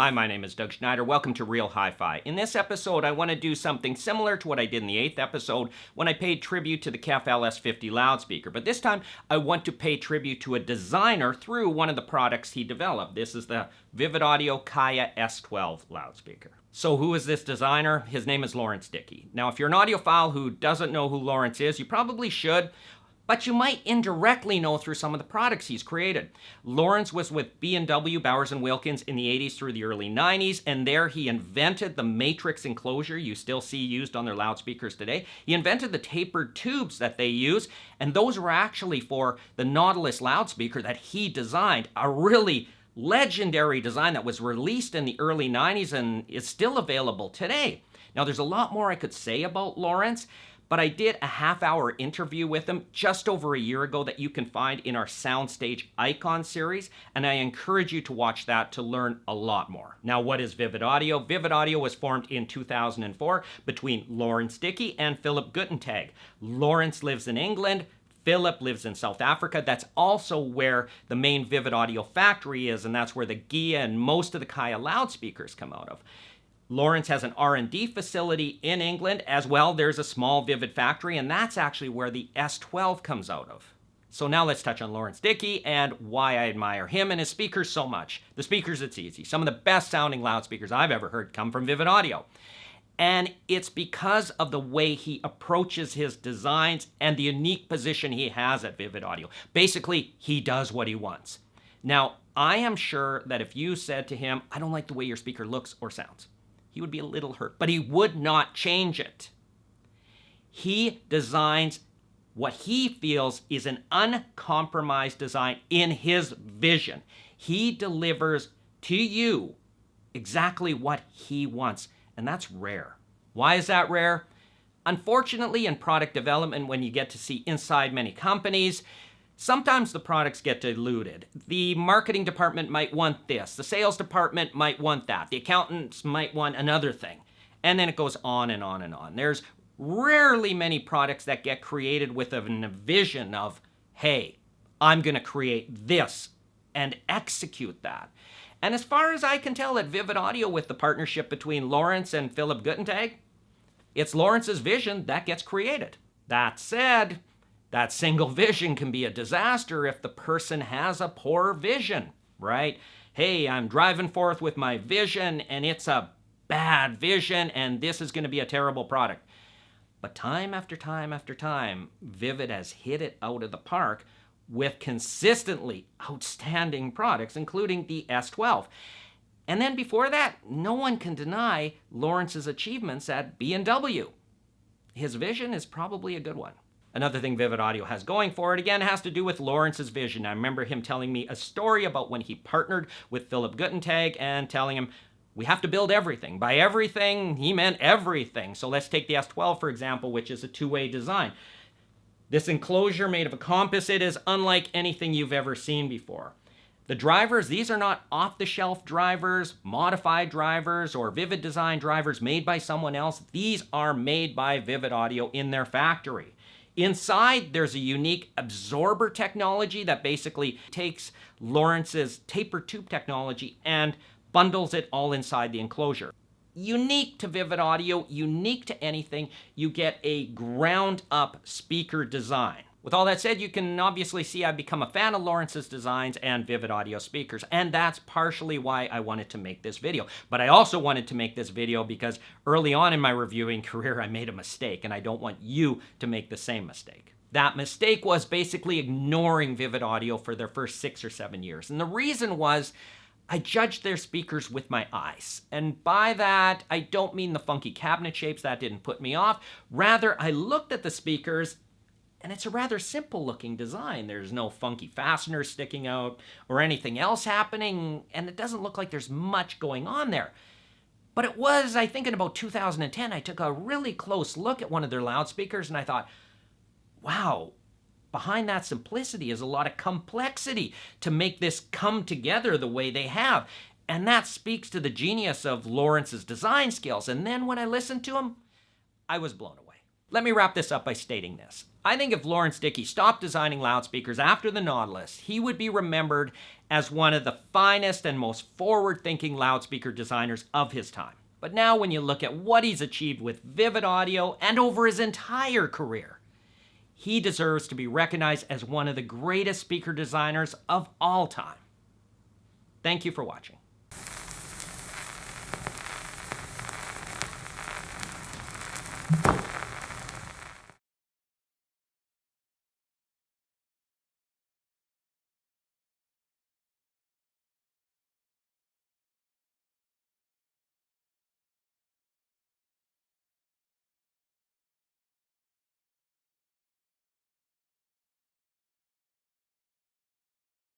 Hi, my name is Doug Schneider. Welcome to Real Hi-Fi. In this episode, I want to do something similar to what I did in the 8th episode when I paid tribute to the KEF LS50 loudspeaker. But this time, I want to pay tribute to a designer through one of the products he developed. This is the Vivid Audio Kaya S12 loudspeaker. So who is this designer? His name is Laurence Dickie. Now, if you're an audiophile who doesn't know who Laurence is, you probably should. But you might indirectly know through some of the products he's created. Laurence was with B&W, Bowers Wilkins in the 80s through the early 90s, and there he invented the matrix enclosure you still see used on their loudspeakers today. He invented the tapered tubes that they use, and those were actually for the Nautilus loudspeaker that he designed, a really legendary design that was released in the early 90s and is still available today. Now, there's a lot more I could say about Laurence, but I did a half-hour interview with him just over a year ago that you can find in our SoundStage Icon series, and I encourage you to watch that to learn a lot more. Now, what is Vivid Audio? Vivid Audio was formed in 2004 between Laurence Dickie and Philip Guttentag. Laurence lives in England. Philip lives in South Africa. That's also where the main Vivid Audio factory is, and that's where the Giya and most of the Kaya loudspeakers come out of. Laurence has an R&D facility in England as well. There's a small Vivid factory, and that's actually where the S12 comes out of. So now let's touch on Laurence Dickie and why I admire him and his speakers so much. The speakers, it's easy. Some of the best sounding loudspeakers I've ever heard come from Vivid Audio. And it's because of the way he approaches his designs and the unique position he has at Vivid Audio. Basically, he does what he wants. Now, I am sure that if you said to him, I don't like the way your speaker looks or sounds, he would be a little hurt, but he would not change it. He designs what he feels is an uncompromised design in his vision. He delivers to you exactly what he wants, and that's rare. Why is that rare? Unfortunately, in product development, when you get to see inside many companies, sometimes the products get diluted. The marketing department might want this. The sales department might want that. The accountants might want another thing. And then it goes on and on and on. There's rarely many products that get created with a vision of, hey, I'm going to create this and execute that. And as far as I can tell at Vivid Audio with the partnership between Laurence and Philip Guttentag, it's Laurence's vision that gets created. That said, that single vision can be a disaster if the person has a poor vision, right? Hey, I'm driving forth with my vision and it's a bad vision and this is going to be a terrible product. But time after time after time, Vivid has hit it out of the park with consistently outstanding products, including the S12. And then before that, no one can deny Laurence's achievements at B&W. His vision is probably a good one. Another thing Vivid Audio has going for it, again, has to do with Laurence's vision. I remember him telling me a story about when he partnered with Philip Guttentag and telling him, we have to build everything. By everything, he meant everything. So let's take the S12, for example, which is a two-way design. This enclosure made of a composite is unlike anything you've ever seen before. The drivers, these are not off-the-shelf drivers, modified drivers, or Vivid design drivers made by someone else. These are made by Vivid Audio in their factory. Inside, there's a unique absorber technology that basically takes Laurence's taper tube technology and bundles it all inside the enclosure. Unique to Vivid Audio, unique to anything, you get a ground-up speaker design. With all that said, you can obviously see I've become a fan of Laurence's designs and Vivid Audio speakers, and that's partially why I wanted to make this video. But I also wanted to make this video because early on in my reviewing career, I made a mistake, and I don't want you to make the same mistake. That mistake was basically ignoring Vivid Audio for their first 6 or 7 years. And the reason was I judged their speakers with my eyes. And by that, I don't mean the funky cabinet shapes. That didn't put me off. Rather, I looked at the speakers, and it's a rather simple looking design. There's no funky fasteners sticking out or anything else happening, and it doesn't look like there's much going on there. But it was, I think in about 2010, I took a really close look at one of their loudspeakers and I thought, wow, behind that simplicity is a lot of complexity to make this come together the way they have. And that speaks to the genius of Laurence's design skills. And then when I listened to him, I was blown away. Let me wrap this up by stating this. I think if Laurence Dickie stopped designing loudspeakers after the Nautilus, he would be remembered as one of the finest and most forward-thinking loudspeaker designers of his time. But now when you look at what he's achieved with Vivid Audio and over his entire career, he deserves to be recognized as one of the greatest speaker designers of all time. Thank you for watching.